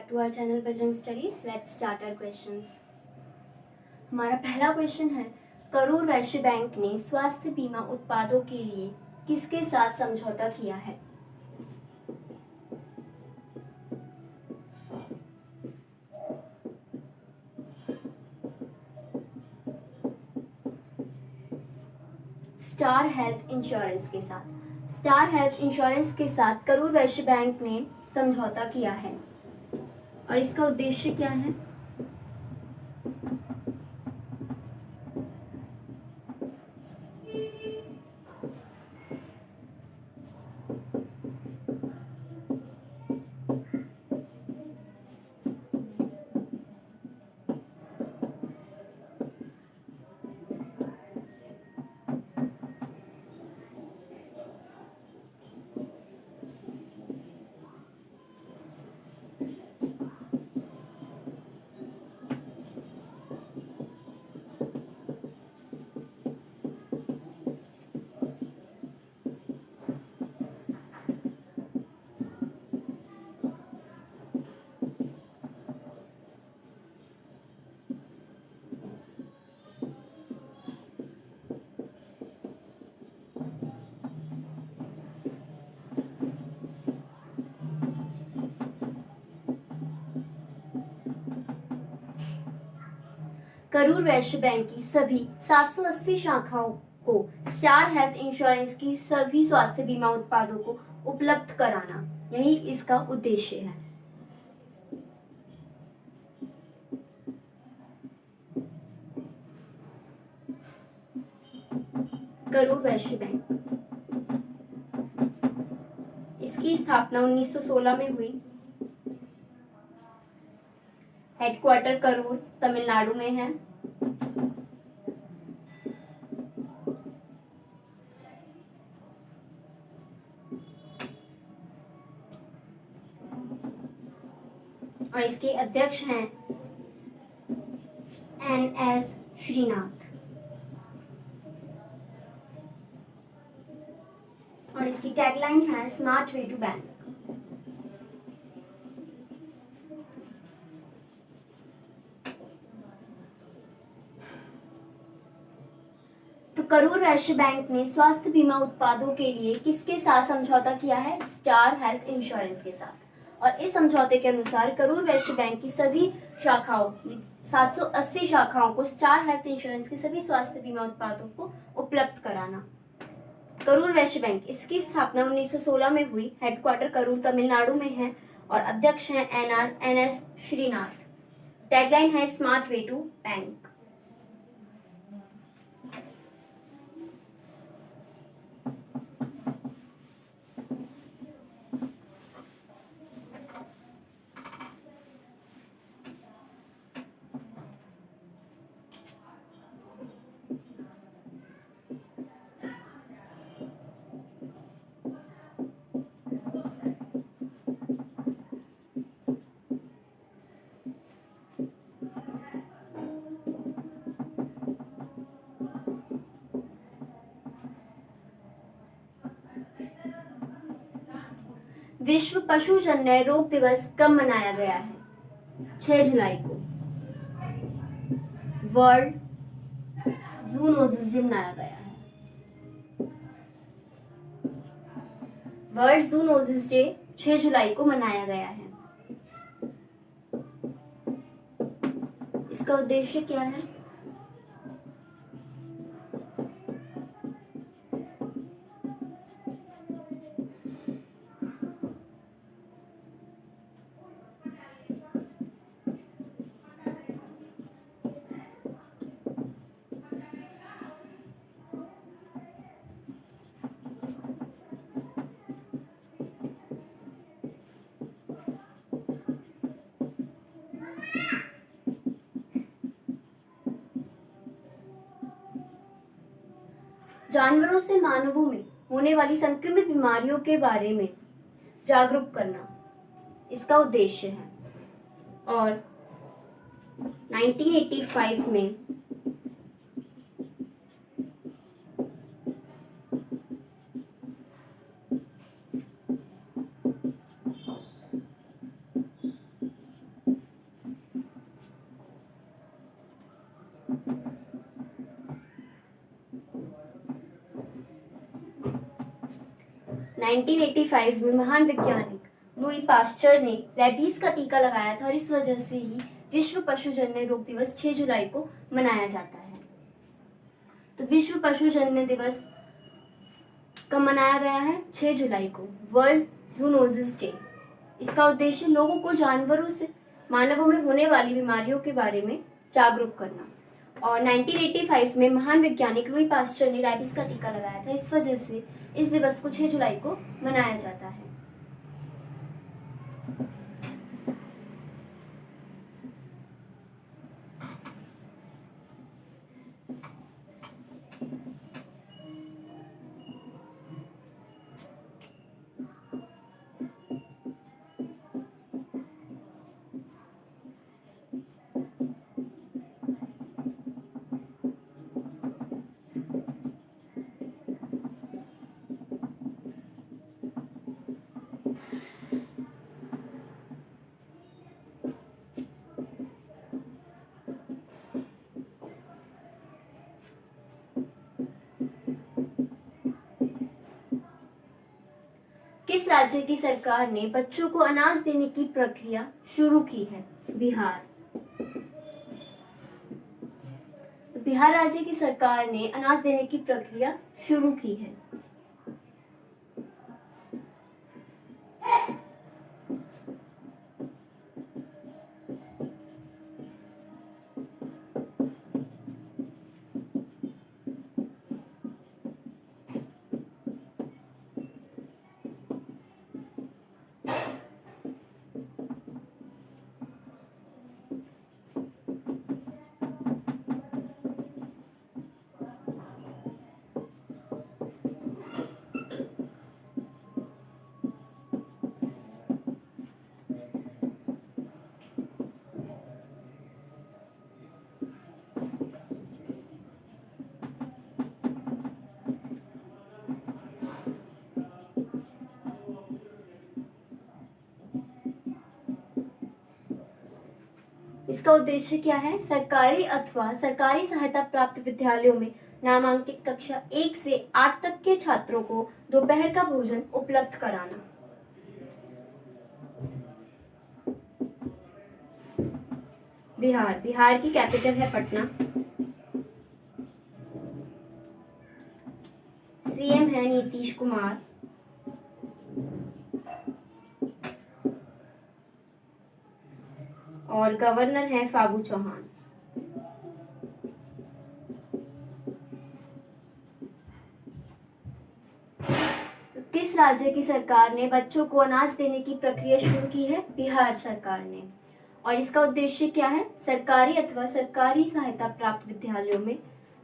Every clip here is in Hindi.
Back to our channel Bajrang studies. Let's start our questions. हमारा पहला क्वेश्चन है, करूर वैश्य बैंक ने स्वास्थ्य बीमा उत्पादों के लिए किसके साथ समझौता किया है? स्टार हेल्थ इंश्योरेंस के साथ। स्टार हेल्थ इंश्योरेंस के साथ करूर वैश्य बैंक ने समझौता किया है और इसका उद्देश्य क्या है? करूर वैश्य बैंक की सभी 780 शाखाओं को स्टार हेल्थ इंश्योरेंस की सभी स्वास्थ्य बीमा उत्पादों को उपलब्ध कराना, यही इसका उद्देश्य है। करूर वैश्य बैंक, इसकी स्थापना 1916 में हुई। हेडक्वार्टर करूर तमिलनाडु में है। और इसके अध्यक्ष हैं NS श्रीनाथ। और इसकी टैगलाइन है स्मार्ट वे टू बैंक। तो करूर वैश्य बैंक ने स्वास्थ्य बीमा उत्पादों के लिए किसके साथ समझौता किया है? स्टार हेल्थ इंश्योरेंस के साथ। और इस समझौते के अनुसार करूर वैश्य बैंक की सभी शाखाओं 780 शाखाओं को स्टार हेल्थ इंश्योरेंस की सभी स्वास्थ्य बीमा उत्पादों को उपलब्ध कराना। करूर वैश्य बैंक, इसकी स्थापना 1916 में हुई। हेडक्वार्टर करूर तमिलनाडु में है और अध्यक्ष हैं NS श्रीनाथ। टैगलाइन है स्मार्ट वे टू बैंक। विश्व पशुजन्य रोग दिवस कब मनाया गया है? 6 जुलाई को। वर्ल्ड जूनोसिस डे मनाया गया है। वर्ल्ड जूनोसिस डे 6 जुलाई को मनाया गया है। इसका उद्देश्य क्या है? जानवरों से मानवों में होने वाली संक्रमित बीमारियों के बारे में जागरूक करना, इसका उद्देश्य है। और 1985 में 1985 में महान वैज्ञानिक लुई पास्चर ने रेबीज का टीका लगाया था और इस वजह से ही विश्व पशुजन्य रोग दिवस 6 जुलाई को मनाया जाता है। तो विश्व पशुजन्य दिवस कब मनाया गया है? 6 जुलाई को, वर्ल्ड जूनोसिस डे। इसका उद्देश्य लोगों को जानवरों से मानवों में होने वाली बीमारियों के बारे में जागरूक करना। और 1985 में महान वैज्ञानिक लुई पास्चर ने रेबीज का टीका लगाया था, इस वजह से इस दिवस को 6 जुलाई को मनाया जाता है। किस राज्य की सरकार ने बच्चों को अनाज देने की प्रक्रिया शुरू की है? बिहार। बिहार राज्य की सरकार ने अनाज देने की प्रक्रिया शुरू की है। इसका उद्देश्य क्या है? सरकारी अथवा सरकारी सहायता प्राप्त विद्यालयों में नामांकित कक्षा 1 से 8 तक के छात्रों को दोपहर का भोजन उपलब्ध कराना। बिहार। बिहार की कैपिटल है पटना। सीएम है नीतीश कुमार। और गवर्नर है फागू चौहान। तो किस राज्य की सरकार ने बच्चों को अनाज देने की प्रक्रिया शुरू की है? बिहार सरकार ने। और इसका उद्देश्य क्या है? सरकारी अथवा सरकारी सहायता प्राप्त विद्यालयों में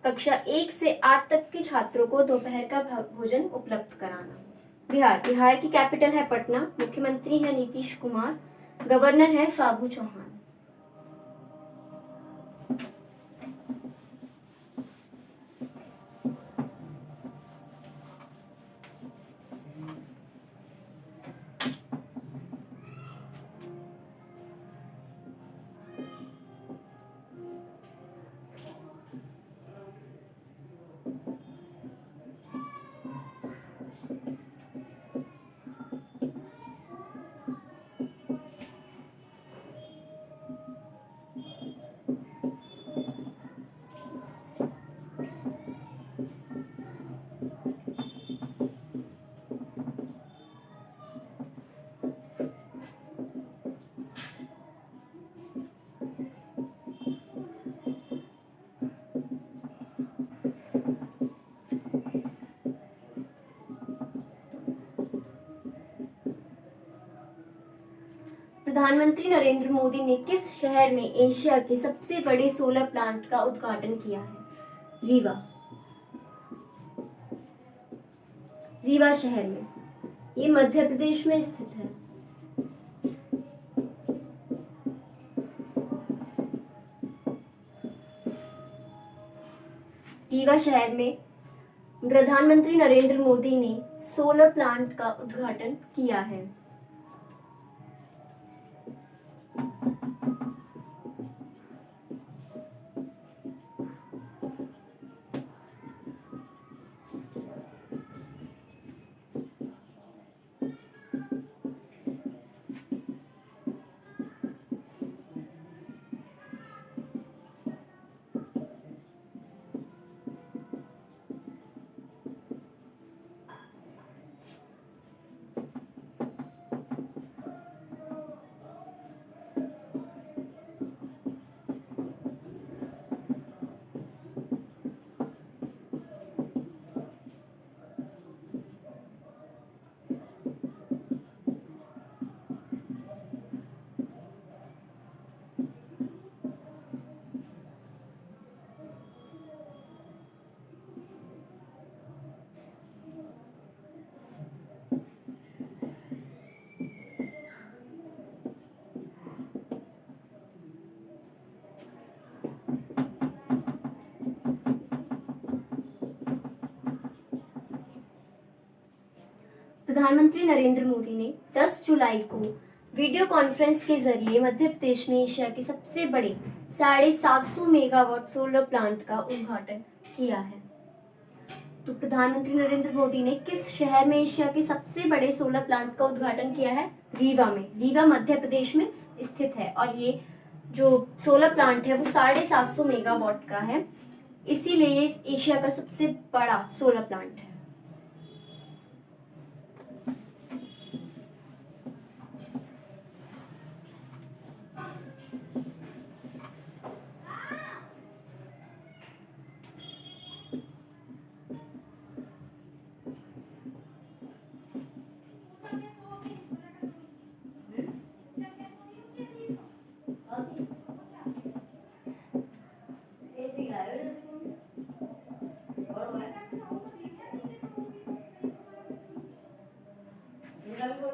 कक्षा 1 से 8 तक के छात्रों को दोपहर का भोजन उपलब्ध कराना। बिहार। बिहार की कैपिटल है पटना। मुख्यमंत्री है नीतीश कुमार। गवर्नर है फागू चौहान। प्रधानमंत्री नरेंद्र मोदी ने किस शहर में एशिया के सबसे बड़े सोलर प्लांट का उद्घाटन किया है? रीवा। रीवा शहर में, ये मध्य प्रदेश में स्थित है। रीवा शहर में प्रधानमंत्री नरेंद्र मोदी ने सोलर प्लांट का उद्घाटन किया है। प्रधानमंत्री नरेंद्र मोदी ने 10 जुलाई को वीडियो कॉन्फ्रेंस के जरिए मध्य प्रदेश में एशिया के सबसे बड़े 750 मेगावाट सोलर प्लांट का उद्घाटन किया है। तो प्रधानमंत्री नरेंद्र मोदी ने किस शहर में एशिया के सबसे बड़े सोलर प्लांट का उद्घाटन किया है? रीवा में। रीवा मध्य प्रदेश में स्थित है और ये जो सोलर प्लांट है वो 750 मेगावाट का है, इसीलिए ये एशिया का सबसे बड़ा सोलर प्लांट है।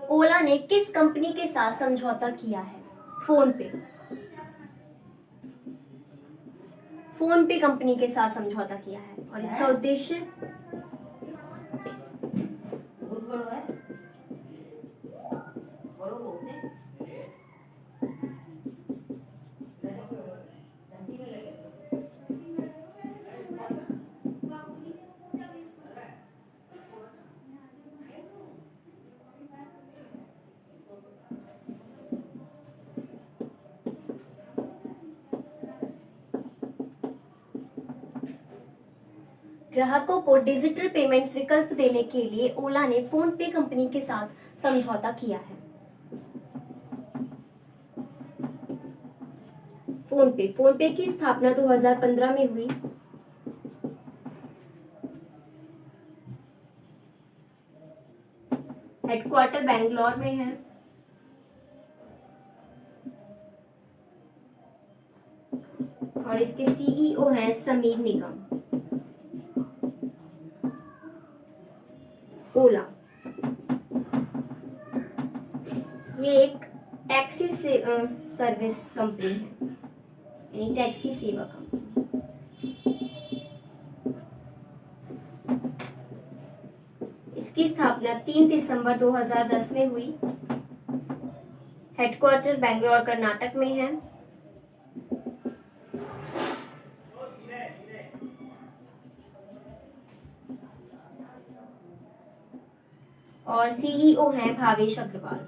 ओला ने किस कंपनी के साथ समझौता किया है? फोन पे। फोन पे कंपनी के साथ समझौता किया है और इसका उद्देश्य ग्राहकों को डिजिटल पेमेंट्स विकल्प देने के लिए ओला ने फोन पे कंपनी के साथ समझौता किया है। फोन पे की स्थापना 2015 में हुई। हेडक्वार्टर बेंगलोर में है और इसके सीईओ हैं समीर निगम। ओला ये एक टैक्सी सर्विस कंपनी है, यानी टैक्सी सेवा कंपनी। इसकी स्थापना 3 दिसंबर 2010 में हुई। हेडक्वार्टर बेंगलोर कर्नाटक में है और सीईओ हैं भावेश अग्रवाल।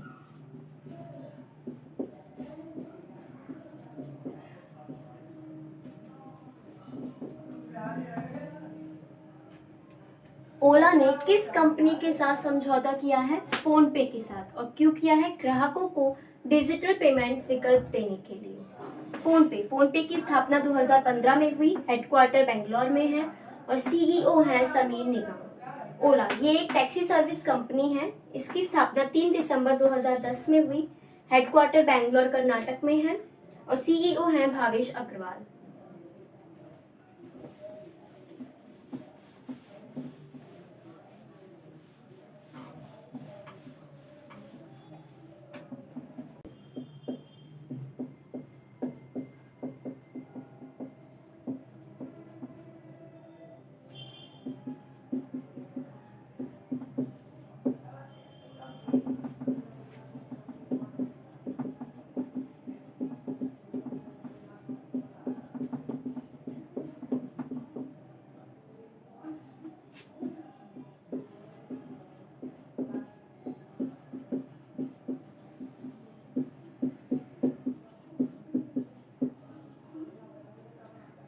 ओला ने किस कंपनी के साथ समझौता किया है? फोन पे के साथ। और क्यों किया है? ग्राहकों को डिजिटल पेमेंट्स विकल्प देने के लिए। फोन पे की स्थापना 2015 में हुई। हेडक्वार्टर बेंगलोर में है और सीईओ हैं समीर निगम। ओला ये एक टैक्सी सर्विस कंपनी है। इसकी स्थापना 3 दिसंबर 2010 में हुई। हेडक्वार्टर बेंगलोर कर्नाटक में है और सीईओ हैं भावेश अग्रवाल।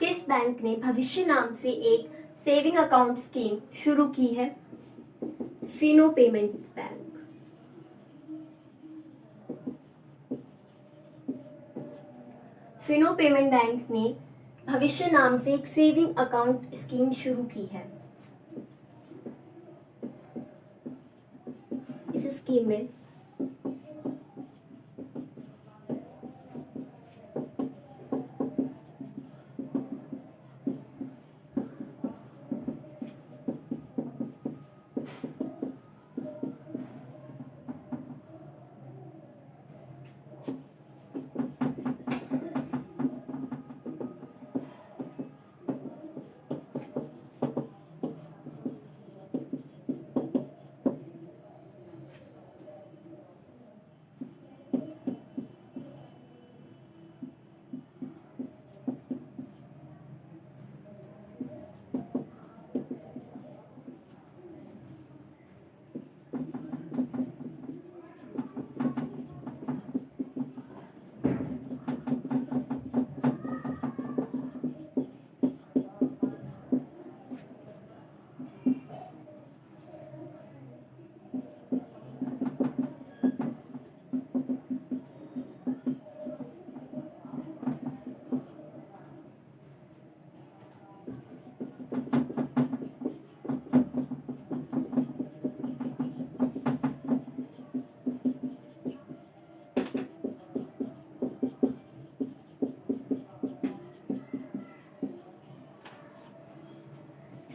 किस बैंक ने भविष्य नाम से एक सेविंग अकाउंट स्कीम शुरू की है? Fino payment bank. Fino payment bank ने भविष्य नाम से एक सेविंग अकाउंट स्कीम शुरू की है। इस स्कीम में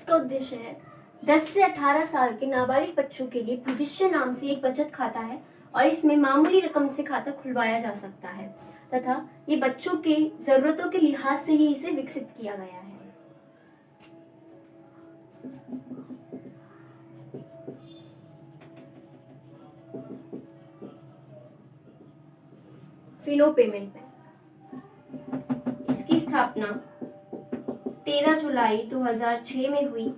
इसका उद्देश्य है 10 से 18 साल के नाबालिग बच्चों के लिए भविष्य नाम से एक बचत खाता है और इसमें मामूली रकम से खाता खुलवाया जा सकता है तथा ये बच्चों के जरूरतों के लिहाज से ही इसे विकसित किया गया है। फिनो पेमेंट बैंक, इसकी स्थापना 13 जुलाई 2006 में हुई।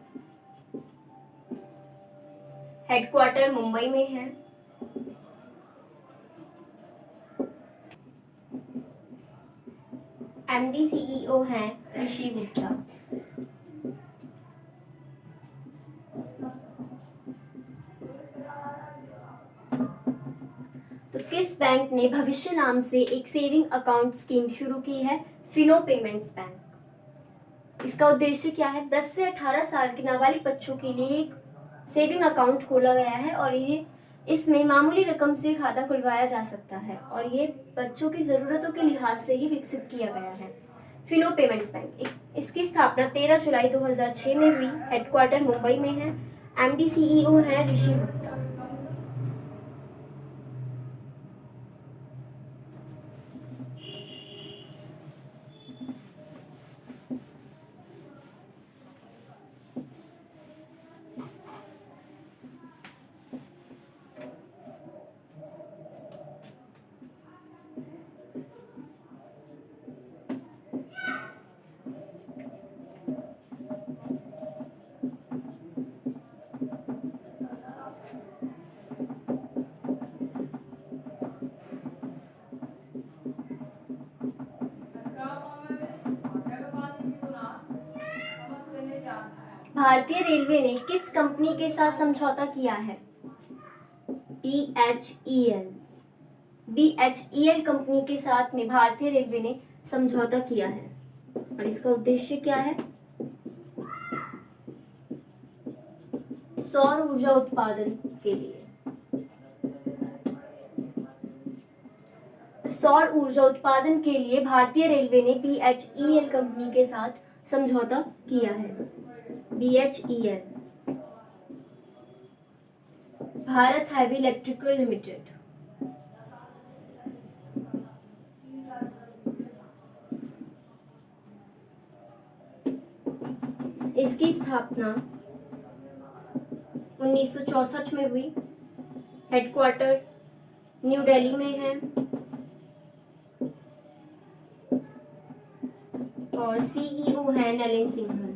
हेडक्वार्टर मुंबई में है। एमडी सीईओ हैं ऋषि गुप्ता। तो किस बैंक ने भविष्य नाम से एक सेविंग अकाउंट स्कीम शुरू की है? Fino payments bank. इसका उद्देश्य क्या है? 10 से 18 साल के नाबालिग बच्चों के लिए एक सेविंग अकाउंट खोला गया है और ये इसमें मामूली रकम से खाता खुलवाया जा सकता है और ये बच्चों की जरूरतों के लिहाज से ही विकसित किया गया है। फिनो पेमेंट्स बैंक, इसकी स्थापना 13 जुलाई 2006 में हुई। हेडक्वार्टर मुंबई में है। एमडी सीईओ हैं ऋषि गुप्ता। भारतीय रेलवे ने किस कंपनी के साथ समझौता किया है? BHEL। BHEL कंपनी के साथ में भारतीय रेलवे ने समझौता किया है और इसका उद्देश्य क्या है? सौर ऊर्जा उत्पादन के लिए। सौर ऊर्जा उत्पादन के लिए भारतीय रेलवे ने BHEL कंपनी के साथ समझौता किया है। BHEL, Bharat heavy electrical limited. इसकी स्थापना 1964 में हुई। हेडक्वार्टर न्यू दिल्ली में है और सीईओ है नलिन सिंघल।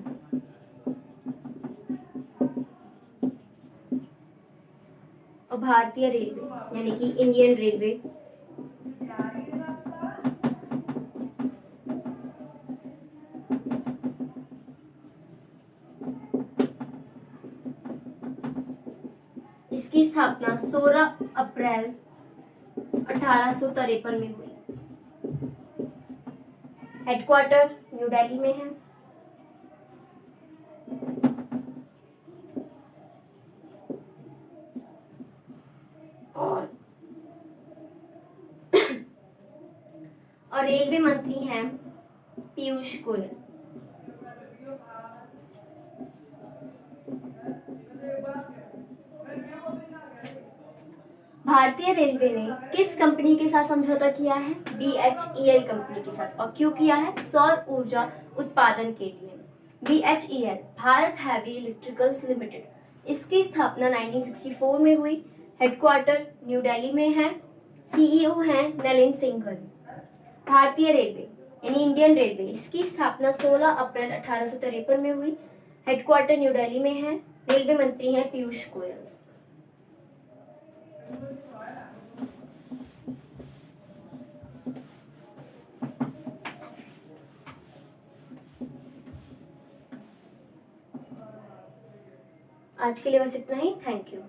और भारतीय रेलवे यानी कि इंडियन रेलवे इसकी स्थापना 16 अप्रैल 1853 में हुई। हेडक्वार्टर न्यू दिल्ली में है। और रेलवे मंत्री हैं पीयूष गोयल। भारतीय रेलवे ने किस कंपनी के साथ समझौता किया है? BHEL कंपनी के साथ। और क्यों किया है? सौर ऊर्जा उत्पादन के लिए। BHEL, Bharat heavy electricals limited. इसकी स्थापना 1964 में हुई। हेडक्वार्टर न्यू दिल्ली में है। सीईओ हैं नलिन सिंघल। भारतीय रेलवे यानी इंडियन रेलवे, इसकी स्थापना 16 अप्रैल 1853 में हुई। हेडक्वार्टर न्यू दिल्ली में है। रेलवे मंत्री हैं पीयूष गोयल। आज के लिए बस इतना ही। Thank you.